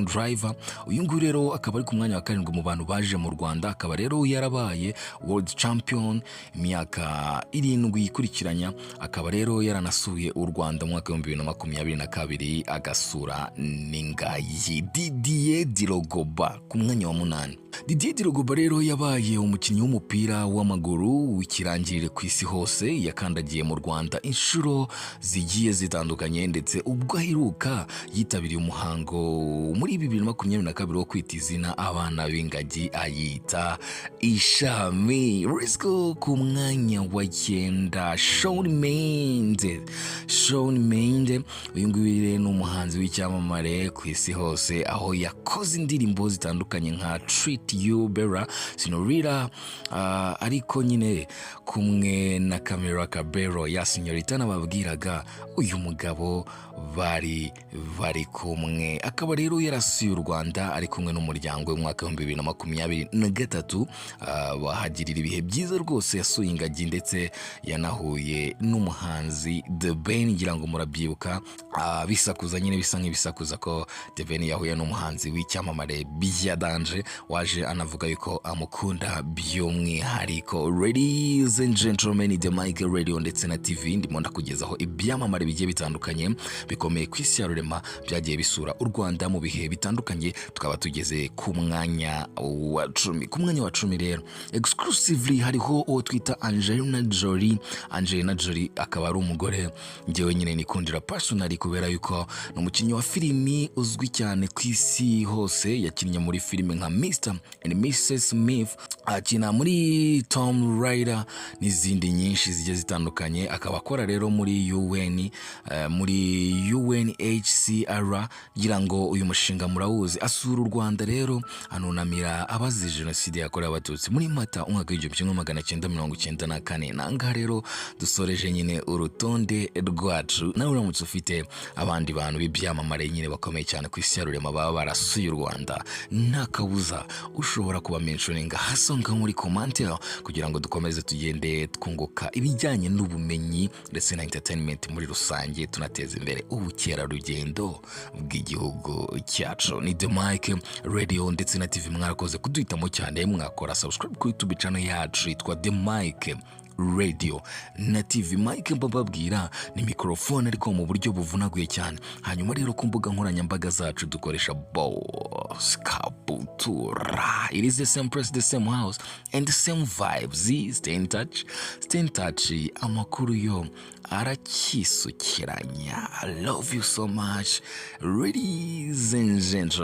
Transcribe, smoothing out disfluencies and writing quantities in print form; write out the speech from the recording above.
driver. Uyu nguyu rero akaba ari ku mwanya wa karindwi mu bantu baje mu Rwanda, akaba rero yarabaye world champion imyaka 7 ikurikiranya, akaba rero yaranasuye u Rwanda mu mwaka wa 2022 agasura n'ingagi. Didier Drogba ku mwanya wa 8. Didier Drogba rero yabaye umukinnyi w'umupira w'amaguru w'ikirangirire ku isi hose, yakandagiye mu Rwanda inshuro zigiye zitandukanye, ndetse ubwo aheruka yitabiriye umuhango muri 2022 wo kwita izina abana b'ingagi ayita ishami. Let's go ku mwanya wa 9, Shawn Mendes. Uyu nguyu ni umuhanzi w'icyamamare ku isi hose, aho yakoze indirimbo zitandukanye nka Treat You Better, Senorita, ariko nyine kumwe na Camila Cabello ya Senorita nababwiraga uyu mugabo bari kumwe. Akaba rero yarasuye u Rwanda ari kumwe n'umuryango we mu mwaka wa 2023, bahagirira ibihe byiza rwose. Yasuye ingagi ndetse yanahuye n'umuhanzi The Ben, ngira ngo murabyibuka, bisakuza nyine bisa nk'ibisakuza ko The Ben yahuye n'umuhanzi w'icyamamare byadanje, waje anavuga yuko amukunda by'umwihariko. Ladies and gentlemen, The Mic Radio ndetse na TV ndimo ndakugezaho ibyamamare bigiye bitandukanye bikomeye ku isi ya rurema byagiye bisura u Rwanda mu bihe bitandukanye. Tukaba tugeze ku mwanya wa 10. Ku mwanya wa 10 rero exclusively hariho uwo twita Angelina Jolie. Akaba ari umugore njyewe nyine nikundira personally kubera yuko ni umukinnyi wa filimi uzwi cyane ku isi hose. Yakinnye muri filime nka Mr. and Mrs. Smith, akina muri Tom Raider n'izindi nyinshi zigiye zitandukanye. Akaba akora rero muri UNHCR, ngira ngo uyu mushinga murawuzi. Asura u Rwanda rero anunamira abazize jenoside yakorewe abatutsi muri Mata umwaka wa 1994. Nanga rero dusoreje nyine urutonde rwacu. Nawe uramutse ufite abandi bantu b'ibyamamare nyine bakomeye cyane ku isi ya rurema baba barasuye u Rwanda, nta kabuza ushobora kuba mentioninga hasonga muri commentaire kugira ngo dukomeze tugende twunguka ibijyanye n'ubumenyi ndetse na entertainment muri rusange, tunateza imbere ubukerarugendo bw'igihugu cyacu. Ni The Mic Radio ndetse na TV, mwarakoze kuduhitamo cyane. Mwakora subscribe ku YouTube channel yacu yitwa The Mic Radio na TV. Mic mbabwira ni microphone ariko mu buryo buvunaguye cyane. Hanyuma rero ku mbuga nkoranyambaga zacu dukoresha boss kabutura. It is the same place, the same house and the same vibes. Stay in touch. Amakuru yo arakisukiranya. I love you so much, ladies and gentlemen.